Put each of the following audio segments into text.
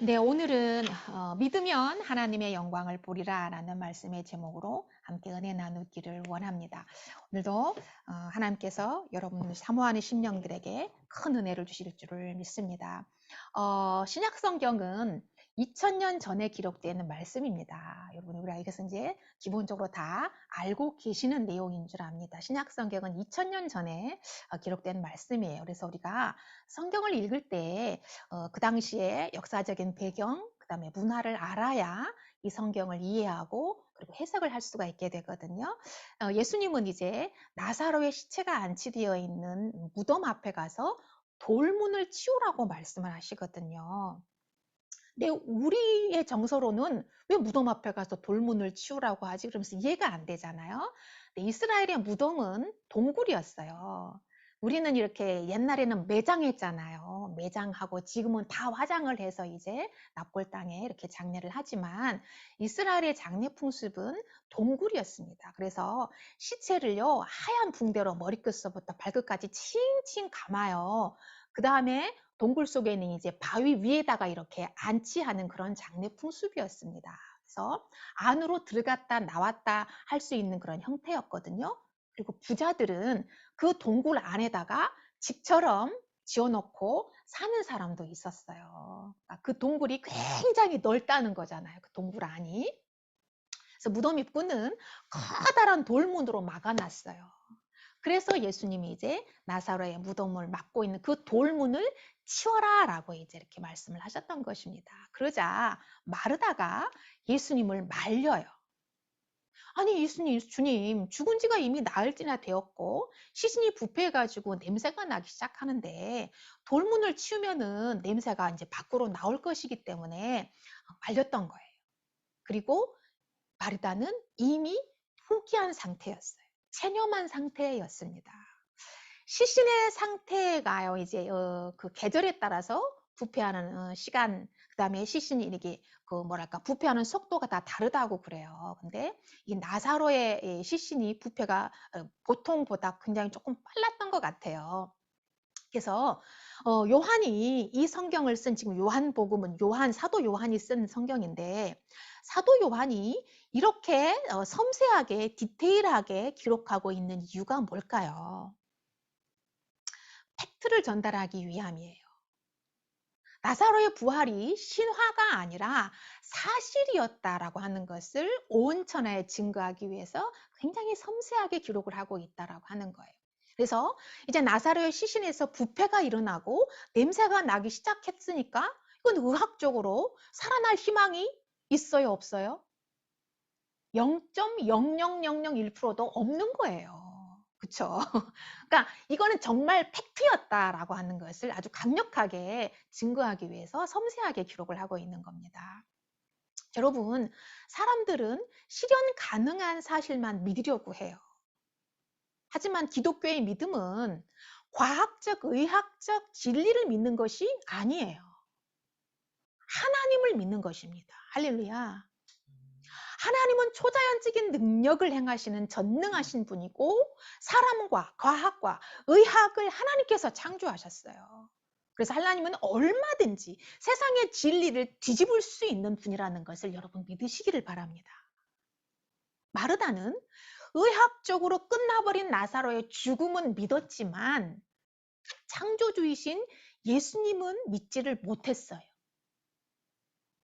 네, 오늘은 믿으면 하나님의 영광을 보리라 라는 말씀의 제목으로 함께 은혜 나누기를 원합니다. 오늘도 하나님께서 여러분을 사모하는 심령들에게 큰 은혜를 주실 줄을 믿습니다. 신약 성경은 2000년 전에 기록되는 말씀입니다. 여러분, 우리가 이것은 이제 기본적으로 다 알고 계시는 내용인 줄 압니다. 신약 성경은 2000년 전에 기록된 말씀이에요. 그래서 우리가 성경을 읽을 때 그 당시에 역사적인 배경, 그다음에 문화를 알아야 이 성경을 이해하고 그리고 해석을 할 수가 있게 되거든요. 예수님은 이제 나사로의 시체가 안치되어 있는 무덤 앞에 가서 돌문을 치우라고 말씀을 하시거든요. 근데 우리의 정서로는 왜 무덤 앞에 가서 돌문을 치우라고 하지? 그러면서 이해가 안 되잖아요. 근데 이스라엘의 무덤은 동굴이었어요. 우리는 이렇게 옛날에는 매장했잖아요. 매장하고 지금은 다 화장을 해서 이제 납골 땅에 이렇게 장례를 하지만 이스라엘의 장례 풍습은 동굴이었습니다. 그래서 시체를요, 하얀 붕대로 머리끝서부터 발끝까지 칭칭 감아요. 그 다음에 동굴 속에는 이제 바위 위에다가 이렇게 안치하는 그런 장례 풍습이었습니다. 그래서 안으로 들어갔다 나왔다 할 수 있는 그런 형태였거든요. 그리고 부자들은 그 동굴 안에다가 집처럼 지어놓고 사는 사람도 있었어요. 그러니까 그 동굴이 굉장히 넓다는 거잖아요. 그 동굴 안이. 그래서 무덤 입구는 커다란 돌문으로 막아놨어요. 그래서 예수님이 이제 나사로의 무덤을 막고 있는 그 돌문을 치워라 라고 이제 이렇게 말씀을 하셨던 것입니다. 그러자 마르다가 예수님을 말려요. 아니 예수님, 주님 죽은 지가 이미 나흘째나 되었고 시신이 부패해가지고 냄새가 나기 시작하는데 돌문을 치우면은 냄새가 이제 밖으로 나올 것이기 때문에 말렸던 거예요. 그리고 마르다는 이미 포기한 상태였어요. 체념한 상태였습니다. 시신의 상태가요, 이제, 그 계절에 따라서 부패하는 시간, 그 다음에 시신이 이렇게, 부패하는 속도가 다 다르다고 그래요. 근데 이 나사로의 시신이 부패가 보통보다 굉장히 조금 빨랐던 것 같아요. 그래서 요한이 이 성경을 쓴 지금 요한복음은 사도 요한이 쓴 성경인데 사도 요한이 이렇게 섬세하게 디테일하게 기록하고 있는 이유가 뭘까요? 팩트를 전달하기 위함이에요. 나사로의 부활이 신화가 아니라 사실이었다라고 하는 것을 온 천하에 증거하기 위해서 굉장히 섬세하게 기록을 하고 있다라고 하는 거예요. 그래서 이제 나사로의 시신에서 부패가 일어나고 냄새가 나기 시작했으니까 이건 의학적으로 살아날 희망이 있어요, 없어요? 0.00001%도 없는 거예요. 그쵸? 그러니까 이거는 정말 팩트였다라고 하는 것을 아주 강력하게 증거하기 위해서 섬세하게 기록을 하고 있는 겁니다. 여러분, 사람들은 실현 가능한 사실만 믿으려고 해요. 하지만 기독교의 믿음은 과학적, 의학적 진리를 믿는 것이 아니에요. 하나님을 믿는 것입니다. 할렐루야. 하나님은 초자연적인 능력을 행하시는 전능하신 분이고 사람과 과학과 의학을 하나님께서 창조하셨어요. 그래서 하나님은 얼마든지 세상의 진리를 뒤집을 수 있는 분이라는 것을 여러분 믿으시기를 바랍니다. 마르다는 의학적으로 끝나버린 나사로의 죽음은 믿었지만 창조주이신 예수님은 믿지를 못했어요.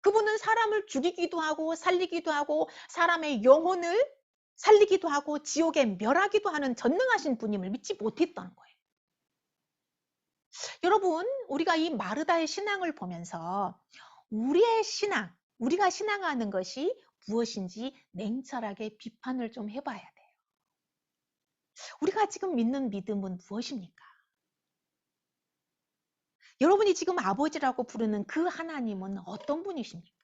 그분은 사람을 죽이기도 하고 살리기도 하고 사람의 영혼을 살리기도 하고 지옥에 멸하기도 하는 전능하신 분임을 믿지 못했던 거예요. 여러분, 우리가 이 마르다의 신앙을 보면서 우리의 신앙, 우리가 신앙하는 것이 무엇인지 냉철하게 비판을 좀 해봐야 돼요. 우리가 지금 믿는 믿음은 무엇입니까? 여러분이 지금 아버지라고 부르는 그 하나님은 어떤 분이십니까?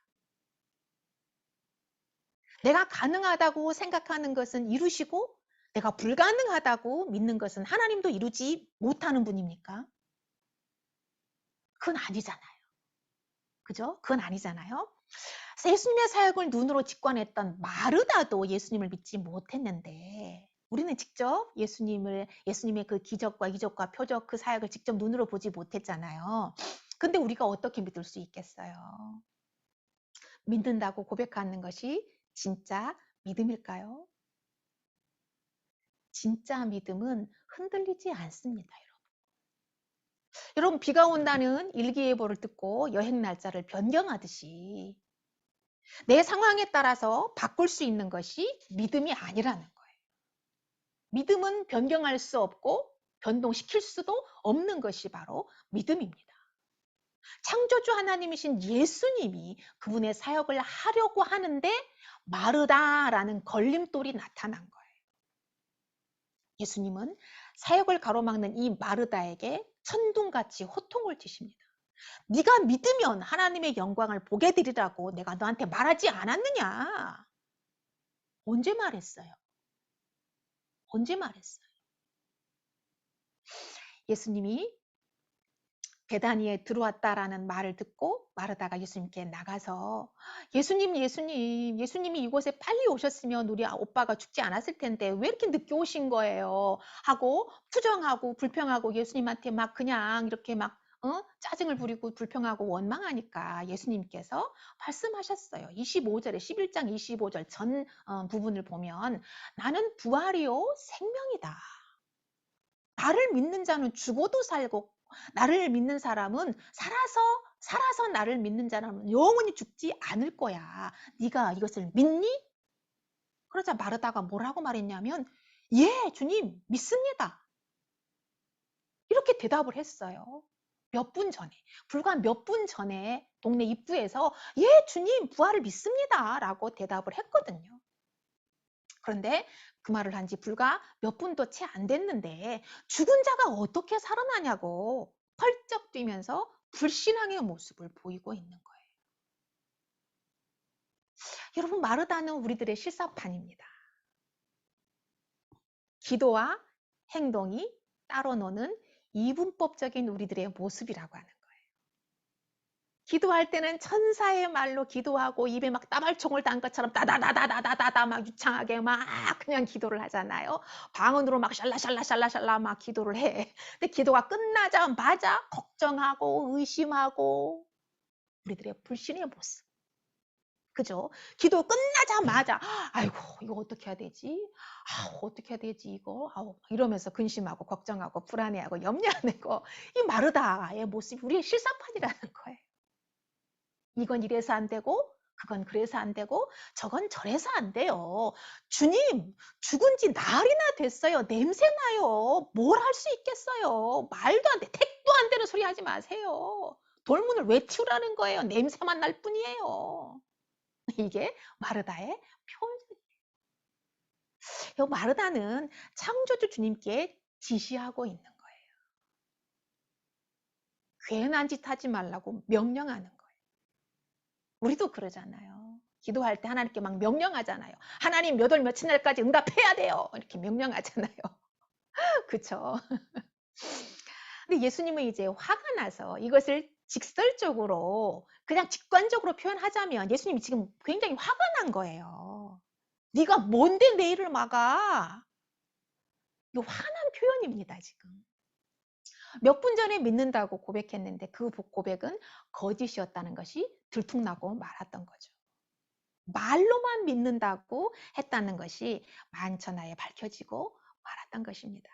내가 가능하다고 생각하는 것은 이루시고 내가 불가능하다고 믿는 것은 하나님도 이루지 못하는 분입니까? 그건 아니잖아요. 그죠? 그건 아니잖아요. 예수님의 사역을 눈으로 직관했던 마르다도 예수님을 믿지 못했는데 우리는 직접 예수님의 그 기적과 이적과 표적 그 사역을 직접 눈으로 보지 못했잖아요. 근데 우리가 어떻게 믿을 수 있겠어요? 믿는다고 고백하는 것이 진짜 믿음일까요? 진짜 믿음은 흔들리지 않습니다, 여러분. 여러분, 비가 온다는 일기예보를 듣고 여행 날짜를 변경하듯이 내 상황에 따라서 바꿀 수 있는 것이 믿음이 아니라는 거예요. 믿음은 변경할 수 없고 변동시킬 수도 없는 것이 바로 믿음입니다. 창조주 하나님이신 예수님이 그분의 사역을 하려고 하는데 마르다라는 걸림돌이 나타난 거예요. 예수님은 사역을 가로막는 이 마르다에게 천둥같이 호통을 치십니다. 네가 믿으면 하나님의 영광을 보게 되리라고 내가 너한테 말하지 않았느냐? 언제 말했어요? 언제 말했어요? 예수님이 베다니에 들어왔다라는 말을 듣고 마르다가 예수님께 나가서 예수님이 이곳에 빨리 오셨으면 우리 오빠가 죽지 않았을 텐데 왜 이렇게 늦게 오신 거예요? 하고 투정하고 불평하고 예수님한테 막 그냥 이렇게 막 짜증을 부리고 불평하고 원망하니까 예수님께서 말씀하셨어요. 25절에 11장 25절 전 부분을 보면 나는 부활이요 생명이다. 나를 믿는 자는 죽어도 살고 나를 믿는 사람은 살아서 나를 믿는 자라면 영원히 죽지 않을 거야. 네가 이것을 믿니? 그러자 마르다가 뭐라고 말했냐면 예, 주님 믿습니다. 이렇게 대답을 했어요. 몇 분 전에, 불과 몇 분 전에 동네 입구에서 예, 주님 부활을 믿습니다 라고 대답을 했거든요. 그런데 그 말을 한 지 불과 몇 분도 채 안 됐는데 죽은 자가 어떻게 살아나냐고 펄쩍 뛰면서 불신앙의 모습을 보이고 있는 거예요. 여러분, 마르다는 우리들의 실사판입니다. 기도와 행동이 따로 노는 이분법적인 우리들의 모습이라고 하는 거예요. 기도할 때는 천사의 말로 기도하고 입에 막 따발총을 단 것처럼 따다다다다다다다 막 유창하게 막 그냥 기도를 하잖아요. 방언으로 막 샬라샬라샬라샬라 막 기도를 해. 근데 기도가 끝나자마자 걱정하고 의심하고 우리들의 불신의 모습. 그죠? 기도 끝나자마자 아이고 이거 어떻게 해야 되지? 어떻게 해야 되지 이거? 이러면서 근심하고 걱정하고 불안해하고 염려하는 거. 이 마르다의 모습이 우리의 실사판이라는 거예요. 이건 이래서 안 되고 그건 그래서 안 되고 저건 저래서 안 돼요. 주님, 죽은 지 날이나 됐어요. 냄새 나요. 뭘 할 수 있겠어요. 말도 안 돼. 택도 안 되는 소리 하지 마세요. 돌문을 왜 틔우라는 거예요. 냄새만 날 뿐이에요. 이게 마르다의 표현이에요. 마르다는 창조주 주님께 지시하고 있는 거예요. 괜한 짓 하지 말라고 명령하는 거예요. 우리도 그러잖아요. 기도할 때 하나님께 막 명령하잖아요. 하나님 몇 월 며칠 날까지 응답해야 돼요. 이렇게 명령하잖아요. 그쵸? 근데 예수님은 이제 화가 나서 이것을 직설적으로 그냥 직관적으로 표현하자면 예수님이 지금 굉장히 화가 난 거예요. 네가 뭔데 내 일을 막아? 이거 화난 표현입니다, 지금. 몇 분 전에 믿는다고 고백했는데 그 고백은 거짓이었다는 것이 들통나고 말았던 거죠. 말로만 믿는다고 했다는 것이 만천하에 밝혀지고 말았던 것입니다.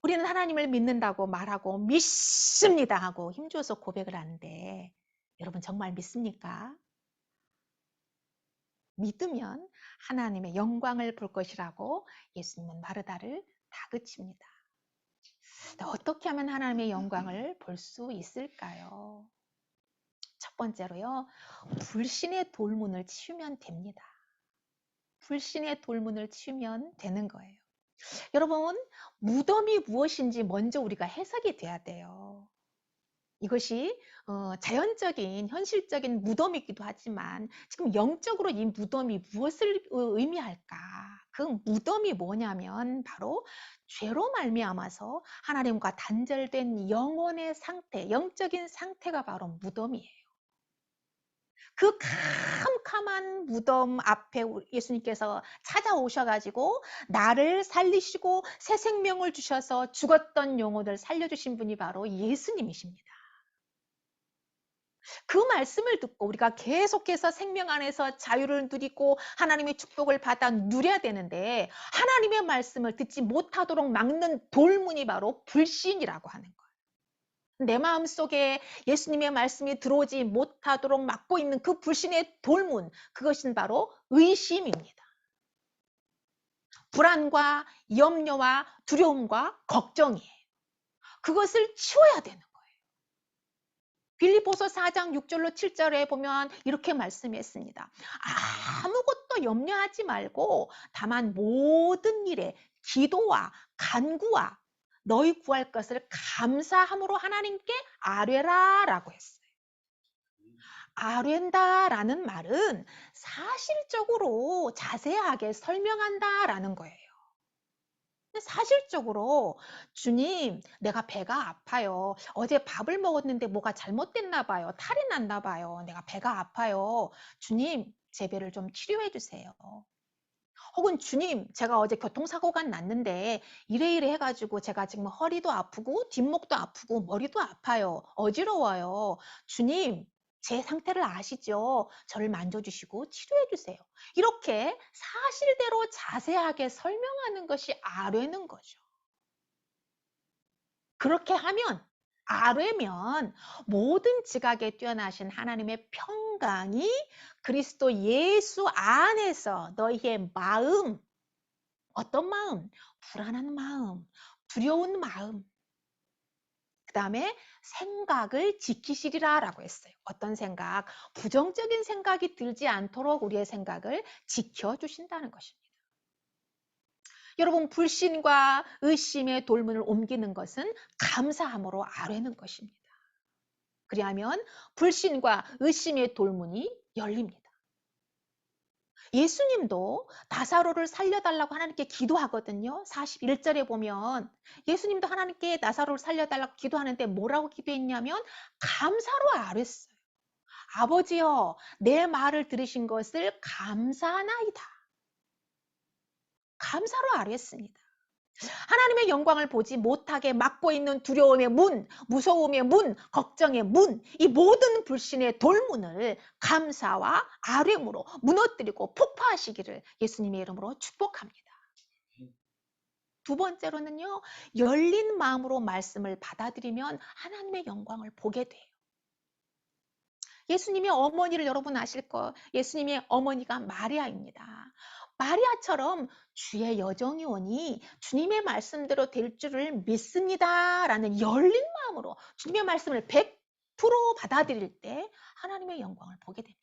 우리는 하나님을 믿는다고 말하고 믿습니다 하고 힘줘서 고백을 하는데 여러분 정말 믿습니까? 믿으면 하나님의 영광을 볼 것이라고 예수님은 마르다를 다그칩니다. 어떻게 하면 하나님의 영광을 볼 수 있을까요? 첫 번째로요, 불신의 돌문을 치우면 됩니다. 불신의 돌문을 치우면 되는 거예요. 여러분, 무덤이 무엇인지 먼저 우리가 해석이 돼야 돼요. 이것이 자연적인, 현실적인 무덤이기도 하지만 지금 영적으로 이 무덤이 무엇을 의미할까? 그 무덤이 뭐냐면 바로 죄로 말미암아서 하나님과 단절된 영혼의 상태, 영적인 상태가 바로 무덤이에요. 그 캄캄한 무덤 앞에 예수님께서 찾아오셔가지고 나를 살리시고 새 생명을 주셔서 죽었던 영혼을 살려주신 분이 바로 예수님이십니다. 그 말씀을 듣고 우리가 계속해서 생명 안에서 자유를 누리고 하나님의 축복을 받아 누려야 되는데 하나님의 말씀을 듣지 못하도록 막는 돌문이 바로 불신이라고 하는 거예요. 내 마음속에 예수님의 말씀이 들어오지 못하도록 막고 있는 그 불신의 돌문, 그것은 바로 의심입니다. 불안과 염려와 두려움과 걱정이에요. 그것을 치워야 되는 거예요. 빌립보서 4장 6절로 7절에 보면 이렇게 말씀했습니다. 아무것도 염려하지 말고 다만 모든 일에 기도와 간구와 너희 구할 것을 감사함으로 하나님께 아뢰라 라고 했어요. 아뢰다라는 말은 사실적으로 자세하게 설명한다라는 거예요. 사실적으로 주님, 내가 배가 아파요. 어제 밥을 먹었는데 뭐가 잘못됐나 봐요. 탈이 났나 봐요. 내가 배가 아파요. 주님, 제 배를 좀 치료해 주세요. 혹은 주님, 제가 어제 교통사고가 났는데 이래 해가지고 제가 지금 허리도 아프고 뒷목도 아프고 머리도 아파요. 어지러워요. 주님, 제 상태를 아시죠? 저를 만져주시고 치료해 주세요. 이렇게 사실대로 자세하게 설명하는 것이 아뢰는 거죠. 그렇게 하면 아뢰면 모든 지각에 뛰어나신 하나님의 평강이 그리스도 예수 안에서 너희의 마음, 어떤 마음? 불안한 마음, 두려운 마음, 그 다음에 생각을 지키시리라 라고 했어요. 어떤 생각? 부정적인 생각이 들지 않도록 우리의 생각을 지켜주신다는 것입니다. 여러분, 불신과 의심의 돌문을 옮기는 것은 감사함으로 아뢰는 것입니다. 그리하면 불신과 의심의 돌문이 열립니다. 예수님도 나사로를 살려달라고 하나님께 기도하거든요. 41절에 보면 예수님도 하나님께 나사로를 살려달라고 기도하는데 뭐라고 기도했냐면 감사로 아뢰었어요. 아버지여, 내 말을 들으신 것을 감사하나이다. 감사로 아뢰었습니다. 하나님의 영광을 보지 못하게 막고 있는 두려움의 문, 무서움의 문, 걱정의 문, 이 모든 불신의 돌문을 감사와 아뢰므로 무너뜨리고 폭파하시기를 예수님의 이름으로 축복합니다. 두 번째로는요, 열린 마음으로 말씀을 받아들이면 하나님의 영광을 보게 돼요. 예수님의 어머니를 여러분 아실 거예요. 예수님의 어머니가 마리아입니다. 마리아처럼 주의 여정이 오니 주님의 말씀대로 될 줄을 믿습니다 라는 열린 마음으로 주님의 말씀을 100% 받아들일 때 하나님의 영광을 보게 됩니다.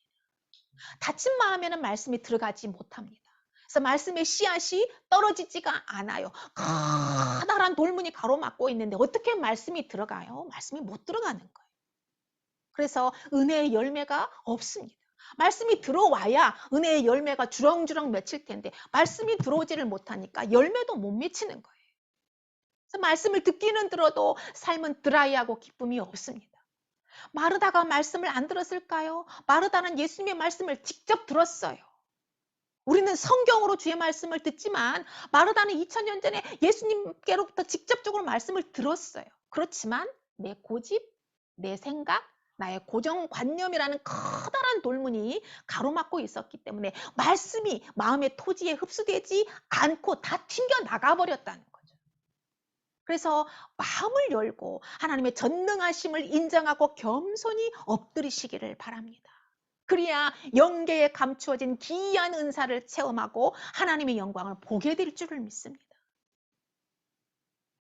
닫힌 마음에는 말씀이 들어가지 못합니다. 그래서 말씀의 씨앗이 떨어지지가 않아요. 커다란 돌문이 가로막고 있는데 어떻게 말씀이 들어가요? 말씀이 못 들어가는 거예요. 그래서 은혜의 열매가 없습니다. 말씀이 들어와야 은혜의 열매가 주렁주렁 맺힐 텐데 말씀이 들어오지를 못하니까 열매도 못 맺히는 거예요. 그래서 말씀을 듣기는 들어도 삶은 드라이하고 기쁨이 없습니다. 마르다가 말씀을 안 들었을까요? 마르다는 예수님의 말씀을 직접 들었어요. 우리는 성경으로 주의 말씀을 듣지만 마르다는 2000년 전에 예수님께로부터 직접적으로 말씀을 들었어요. 그렇지만 내 고집, 내 생각, 나의 고정관념이라는 커다란 돌문이 가로막고 있었기 때문에 말씀이 마음의 토지에 흡수되지 않고 다 튕겨 나가버렸다는 거죠. 그래서 마음을 열고 하나님의 전능하심을 인정하고 겸손히 엎드리시기를 바랍니다. 그래야 영계에 감추어진 기이한 은사를 체험하고 하나님의 영광을 보게 될 줄을 믿습니다.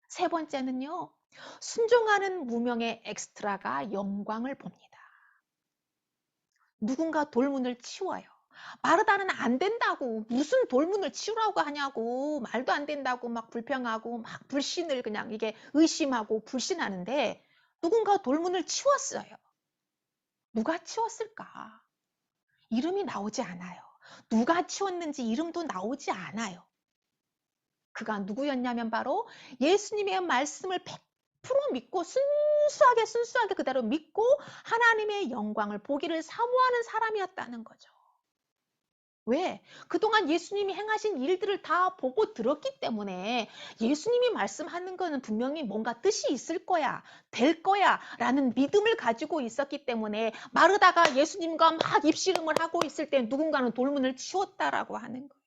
세 번째는요, 순종하는 무명의 엑스트라가 영광을 봅니다. 누군가 돌문을 치워요. 마르다는 안 된다고, 무슨 돌문을 치우라고 하냐고, 말도 안 된다고 막 불평하고 막 불신을 그냥 이게 의심하고 불신하는데 누군가 돌문을 치웠어요. 누가 치웠을까? 이름이 나오지 않아요. 누가 치웠는지 이름도 나오지 않아요. 그가 누구였냐면 바로 예수님의 말씀을 100% 믿고 순수하게 그대로 믿고 하나님의 영광을 보기를 사모하는 사람이었다는 거죠. 왜? 그동안 예수님이 행하신 일들을 다 보고 들었기 때문에 예수님이 말씀하는 거는 분명히 뭔가 뜻이 있을 거야, 될 거야 라는 믿음을 가지고 있었기 때문에 마르다가 예수님과 막 입씨름을 하고 있을 때 누군가는 돌문을 치웠다라고 하는 거예요.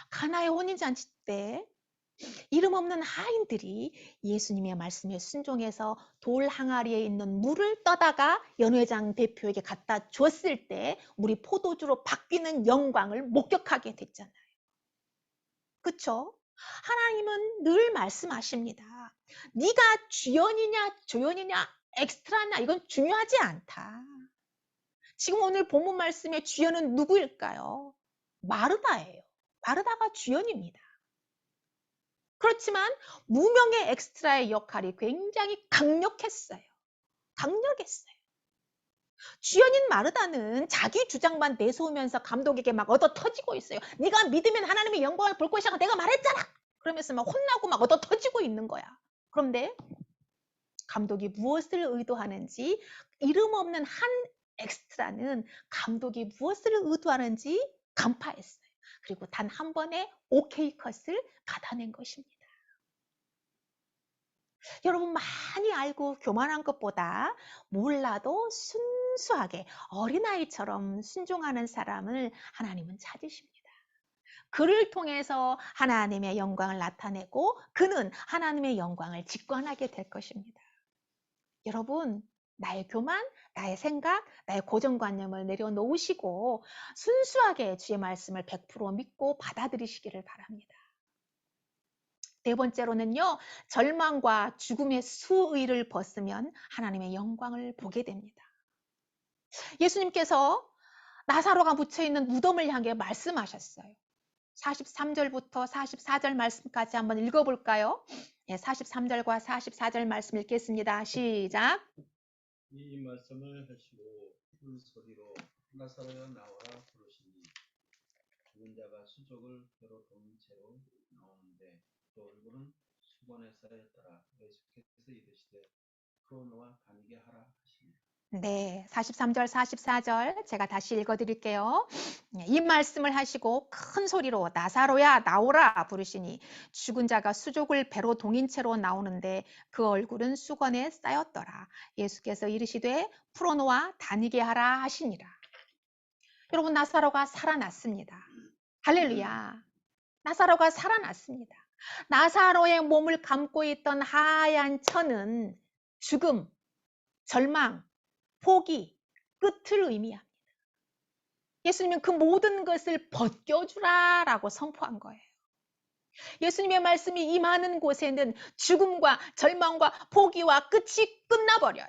가나의 혼인잔치 때 이름 없는 하인들이 예수님의 말씀에 순종해서 돌 항아리에 있는 물을 떠다가 연회장 대표에게 갖다 줬을 때 물이 포도주로 바뀌는 영광을 목격하게 됐잖아요. 그쵸? 하나님은 늘 말씀하십니다. 네가 주연이냐 조연이냐 엑스트라냐 이건 중요하지 않다. 지금 오늘 본문 말씀의 주연은 누구일까요? 마르다예요. 마르다가 주연입니다. 그렇지만 무명의 엑스트라의 역할이 굉장히 강력했어요. 강력했어요. 주연인 마르다는 자기 주장만 내세우면서 감독에게 막 얻어 터지고 있어요. 네가 믿으면 하나님의 영광을 볼 것이라고 내가 말했잖아. 그러면서 막 혼나고 막 얻어 터지고 있는 거야. 그런데 감독이 무엇을 의도하는지 이름 없는 한 엑스트라는 감독이 무엇을 의도하는지 간파했어요. 그리고 단 한 번의 오케이 컷을 받아낸 것입니다. 여러분 많이 알고 교만한 것보다 몰라도 순수하게 어린아이처럼 순종하는 사람을 하나님은 찾으십니다. 그를 통해서 하나님의 영광을 나타내고 그는 하나님의 영광을 직관하게 될 것입니다. 여러분 나의 교만, 나의 생각, 나의 고정관념을 내려놓으시고 순수하게 주의 말씀을 100% 믿고 받아들이시기를 바랍니다. 네 번째로는요, 절망과 죽음의 수의를 벗으면 하나님의 영광을 보게 됩니다. 예수님께서 나사로가 묻혀있는 무덤을 향해 말씀하셨어요. 43절부터 44절 말씀까지 한번 읽어볼까요? 43절과 44절 말씀 읽겠습니다. 시작. 이 말씀을 하시고 큰 소리로 나사로야 나오라 부르시니 죽은 자가 수족을 벼로 돈 채로 나오는데 또 얼굴은 수건에 쌓였더라. 예수께서 이르시되 풀어놓아 다니게 하라 하시니. 네, 43절, 44절 제가 다시 읽어드릴게요. 이 말씀을 하시고 큰 소리로 나사로야 나오라 부르시니 죽은 자가 수족을 배로 동인 채로 나오는데 그 얼굴은 수건에 쌓였더라. 예수께서 이르시되 풀어놓아 다니게 하라 하시니라. 여러분 나사로가 살아났습니다. 할렐루야. 나사로가 살아났습니다. 나사로의 몸을 감고 있던 하얀 천은 죽음, 절망, 포기, 끝을 의미합니다. 예수님은 그 모든 것을 벗겨주라 라고 선포한 거예요. 예수님의 말씀이 임하는 곳에는 죽음과 절망과 포기와 끝이 끝나버려요.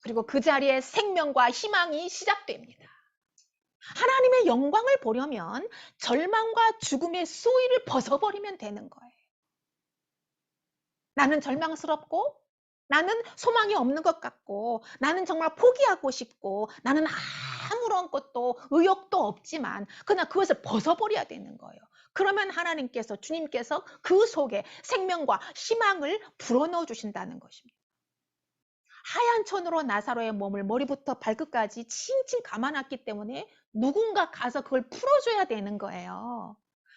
그리고 그 자리에 생명과 희망이 시작됩니다. 하나님의 영광을 보려면 절망과 죽음의 수위를 벗어버리면 되는 거예요. 나는 절망스럽고 나는 소망이 없는 것 같고 나는 정말 포기하고 싶고 나는 아무런 것도 의욕도 없지만 그냥 그것을 벗어버려야 되는 거예요. 그러면 하나님께서 주님께서 그 속에 생명과 희망을 불어넣어 주신다는 것입니다. 하얀 천으로 나사로의 몸을 머리부터 발끝까지 칭칭 감아놨기 때문에 누군가 가서 그걸 풀어줘야 되는 거예요.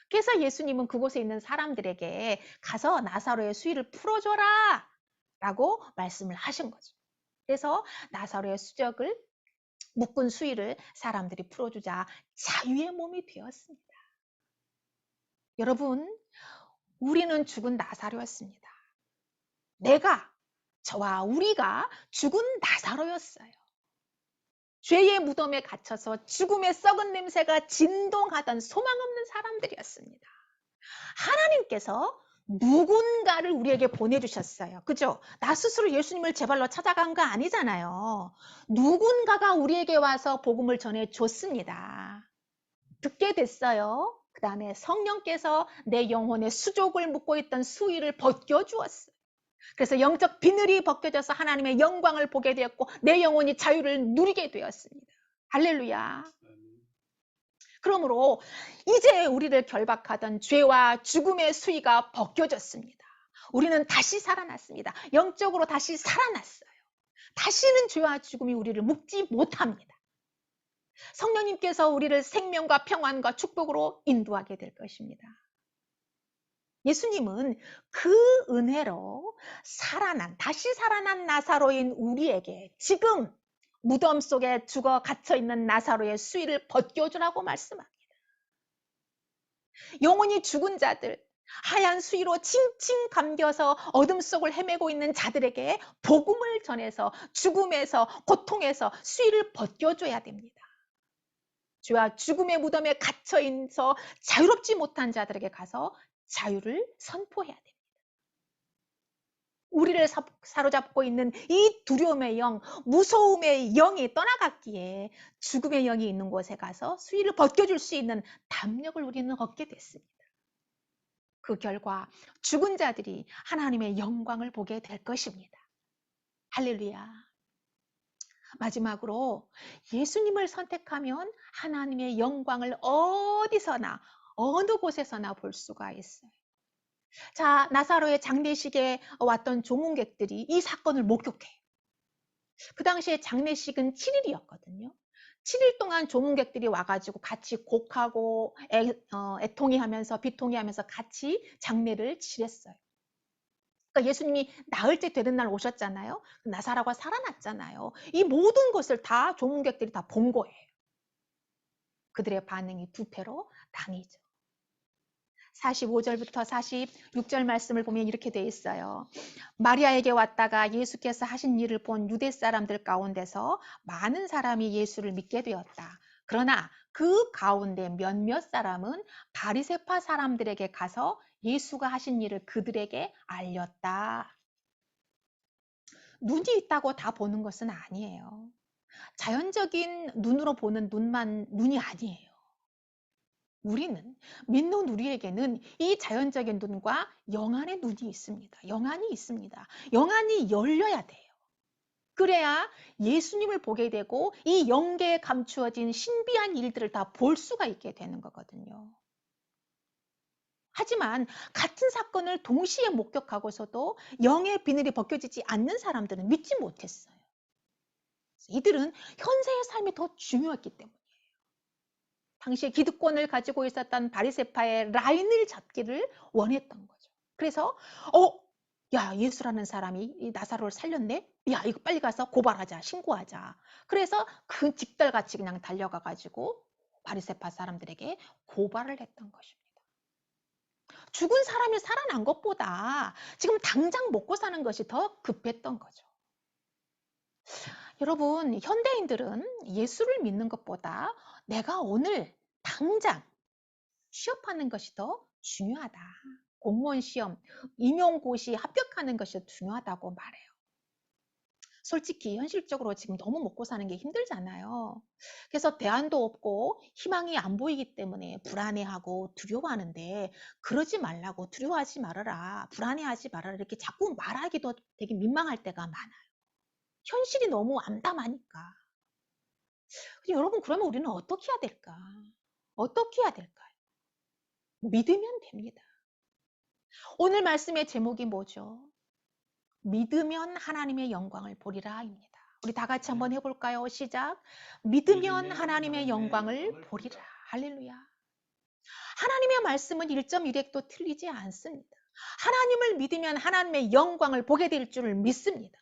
그래서 예수님은 그곳에 있는 사람들에게 가서 나사로의 수위를 풀어줘라 라고 말씀을 하신 거죠. 그래서 나사로의 수적을 묶은 수위를 사람들이 풀어주자 자유의 몸이 되었습니다. 여러분, 우리는 죽은 나사로였습니다. 저와 우리가 죽은 나사로였어요. 죄의 무덤에 갇혀서 죽음의 썩은 냄새가 진동하던 소망 없는 사람들이었습니다. 하나님께서 누군가를 우리에게 보내주셨어요. 그죠? 나 스스로 예수님을 제 발로 찾아간 거 아니잖아요. 누군가가 우리에게 와서 복음을 전해줬습니다. 듣게 됐어요. 그 다음에 성령께서 내 영혼의 수족을 묶고 있던 수위를 벗겨주었어요. 그래서 영적 비늘이 벗겨져서 하나님의 영광을 보게 되었고 내 영혼이 자유를 누리게 되었습니다. 할렐루야. 그러므로 이제 우리를 결박하던 죄와 죽음의 수위가 벗겨졌습니다. 우리는 다시 살아났습니다. 영적으로 다시 살아났어요. 다시는 죄와 죽음이 우리를 묶지 못합니다. 성령님께서 우리를 생명과 평안과 축복으로 인도하게 될 것입니다. 예수님은 그 은혜로 다시 살아난 나사로인 우리에게 지금 무덤 속에 죽어 갇혀있는 나사로의 수위를 벗겨주라고 말씀합니다. 영원히 죽은 자들, 하얀 수위로 칭칭 감겨서 어둠 속을 헤매고 있는 자들에게 복음을 전해서 죽음에서 고통에서 수위를 벗겨줘야 됩니다. 죄와 죽음의 무덤에 갇혀있어 자유롭지 못한 자들에게 가서 자유를 선포해야 됩니다. 우리를 사로잡고 있는 이 두려움의 영, 무서움의 영이 떠나갔기에 죽음의 영이 있는 곳에 가서 수위를 벗겨줄 수 있는 담력을 우리는 얻게 됐습니다. 그 결과 죽은 자들이 하나님의 영광을 보게 될 것입니다. 할렐루야. 마지막으로 예수님을 선택하면 하나님의 영광을 어디서나 어느 곳에서나 볼 수가 있어요. 자, 나사로의 장례식에 왔던 조문객들이 이 사건을 목격해요. 그 당시에 장례식은 7일이었거든요. 7일 동안 조문객들이 와가지고 같이 곡하고 애통해하면서 비통해하면서 같이 장례를 치렀어요. 그러니까 예수님이 나흘째 되는 날 오셨잖아요. 나사로가 살아났잖아요. 이 모든 것을 다 조문객들이 다 본 거예요. 그들의 반응이 부패로 당이죠. 45절부터 46절 말씀을 보면 이렇게 돼 있어요. 마리아에게 왔다가 예수께서 하신 일을 본 유대 사람들 가운데서 많은 사람이 예수를 믿게 되었다. 그러나 그 가운데 몇몇 사람은 바리새파 사람들에게 가서 예수가 하신 일을 그들에게 알렸다. 눈이 있다고 다 보는 것은 아니에요. 자연적인 눈으로 보는 눈이 아니에요. 우리는 믿는 우리에게는 이 자연적인 눈과 영안의 눈이 있습니다. 영안이 있습니다. 영안이 열려야 돼요. 그래야 예수님을 보게 되고 이 영계에 감추어진 신비한 일들을 다 볼 수가 있게 되는 거거든요. 하지만 같은 사건을 동시에 목격하고서도 영의 비늘이 벗겨지지 않는 사람들은 믿지 못했어요. 이들은 현세의 삶이 더 중요했기 때문에. 당시에 기득권을 가지고 있었던 바리새파의 라인을 잡기를 원했던 거죠. 그래서 야, 예수라는 사람이 이 나사로를 살렸네? 야, 이거 빨리 가서 고발하자, 신고하자. 그래서 그 직달같이 그냥 달려가 가지고 바리새파 사람들에게 고발을 했던 것입니다. 죽은 사람이 살아난 것보다 지금 당장 먹고 사는 것이 더 급했던 거죠. 여러분, 현대인들은 예수를 믿는 것보다 내가 오늘 당장 취업하는 것이 더 중요하다. 공무원 시험, 임용고시 합격하는 것이 중요하다고 말해요. 솔직히 현실적으로 지금 너무 먹고 사는 게 힘들잖아요. 그래서 대안도 없고 희망이 안 보이기 때문에 불안해하고 두려워하는데 그러지 말라고 두려워하지 말아라. 불안해하지 말아라. 이렇게 자꾸 말하기도 되게 민망할 때가 많아요. 현실이 너무 암담하니까. 여러분, 그러면 우리는 어떻게 해야 될까? 어떻게 해야 될까요? 믿으면 됩니다. 오늘 말씀의 제목이 뭐죠? 믿으면 하나님의 영광을 보리라입니다. 우리 다 같이 한번 해볼까요? 시작. 믿으면 하나님의 영광을 보리라. 할렐루야. 하나님의 말씀은 1.1획도 틀리지 않습니다. 하나님을 믿으면 하나님의 영광을 보게 될 줄을 믿습니다.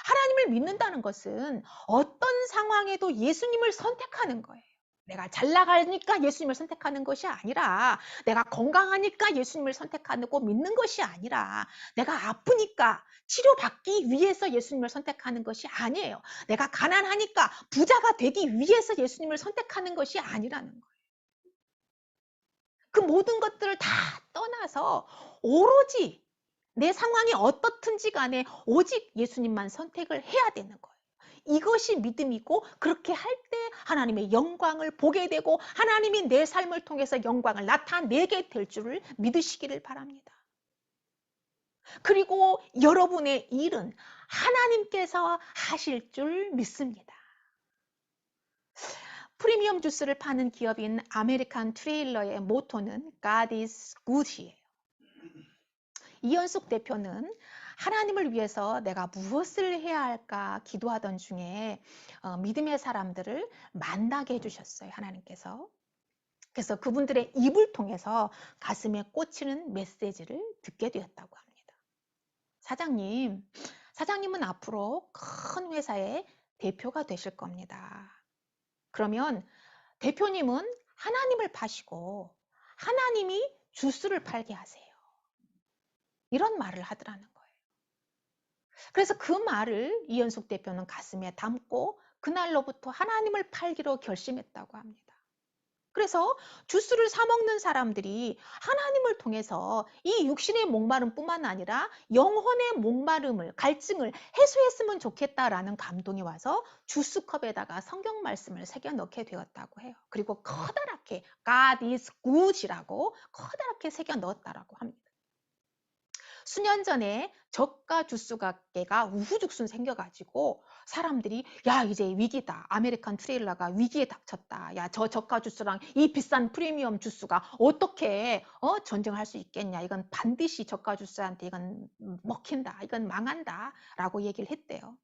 하나님을 믿는다는 것은 어떤 상황에도 예수님을 선택하는 거예요. 내가 잘 나가니까 예수님을 선택하는 것이 아니라, 내가 건강하니까 예수님을 선택하고 믿는 것이 아니라, 내가 아프니까 치료받기 위해서 예수님을 선택하는 것이 아니에요. 내가 가난하니까 부자가 되기 위해서 예수님을 선택하는 것이 아니라는 거예요. 그 모든 것들을 다 떠나서 오로지 내 상황이 어떻든지 간에 오직 예수님만 선택을 해야 되는 거예요. 이것이 믿음이고, 그렇게 할 때 하나님의 영광을 보게 되고 하나님이 내 삶을 통해서 영광을 나타내게 될 줄을 믿으시기를 바랍니다. 그리고 여러분의 일은 하나님께서 하실 줄 믿습니다. 프리미엄 주스를 파는 기업인 아메리칸 트레일러의 모토는 God is good이에요. 이현숙 대표는 하나님을 위해서 내가 무엇을 해야 할까 기도하던 중에 믿음의 사람들을 만나게 해주셨어요, 하나님께서. 그래서 그분들의 입을 통해서 가슴에 꽂히는 메시지를 듣게 되었다고 합니다. 사장님은 앞으로 큰 회사의 대표가 되실 겁니다. 그러면 대표님은 하나님을 파시고 하나님이 주스를 팔게 하세요. 이런 말을 하더라는 거예요. 그래서 그 말을 이현숙 대표는 가슴에 담고 그날로부터 하나님을 팔기로 결심했다고 합니다. 그래서 주스를 사 먹는 사람들이 하나님을 통해서 이 육신의 목마름뿐만 아니라 영혼의 목마름을, 갈증을 해소했으면 좋겠다라는 감동이 와서 주스컵에다가 성경 말씀을 새겨 넣게 되었다고 해요. 그리고 커다랗게 God is good이라고 커다랗게 새겨 넣었다라고 합니다. 수년 전에 저가 주스 가게가 우후죽순 생겨가지고 사람들이 야 이제 위기다. 아메리칸 트레일러가 위기에 닥쳤다. 야 저 저가 주스랑 이 비싼 프리미엄 주스가 어떻게 전쟁할 수 있겠냐. 이건 반드시 저가 주스한테 이건 먹힌다. 이건 망한다. 라고 얘기를 했대요.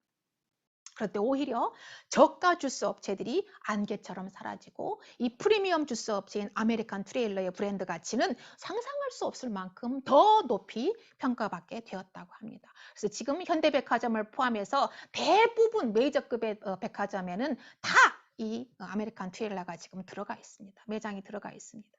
그런데 오히려 저가 주스 업체들이 안개처럼 사라지고 이 프리미엄 주스 업체인 아메리칸 트레일러의 브랜드 가치는 상상할 수 없을 만큼 더 높이 평가받게 되었다고 합니다. 그래서 지금 현대백화점을 포함해서 대부분 메이저급의 백화점에는 다 이 아메리칸 트레일러가 지금 들어가 있습니다. 매장이 들어가 있습니다.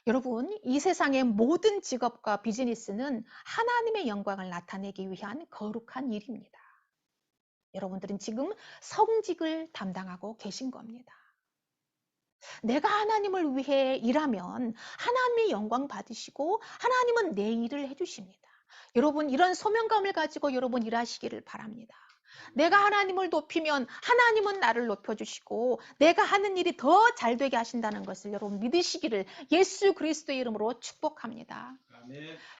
여러분, 이 세상의 모든 직업과 비즈니스는 하나님의 영광을 나타내기 위한 거룩한 일입니다. 여러분들은 지금 성직을 담당하고 계신 겁니다. 내가 하나님을 위해 일하면 하나님의 영광 받으시고 하나님은 내 일을 해주십니다. 여러분 이런 소명감을 가지고 여러분 일하시기를 바랍니다. 내가 하나님을 높이면 하나님은 나를 높여주시고 내가 하는 일이 더 잘되게 하신다는 것을 여러분 믿으시기를 예수 그리스도의 이름으로 축복합니다. 아멘.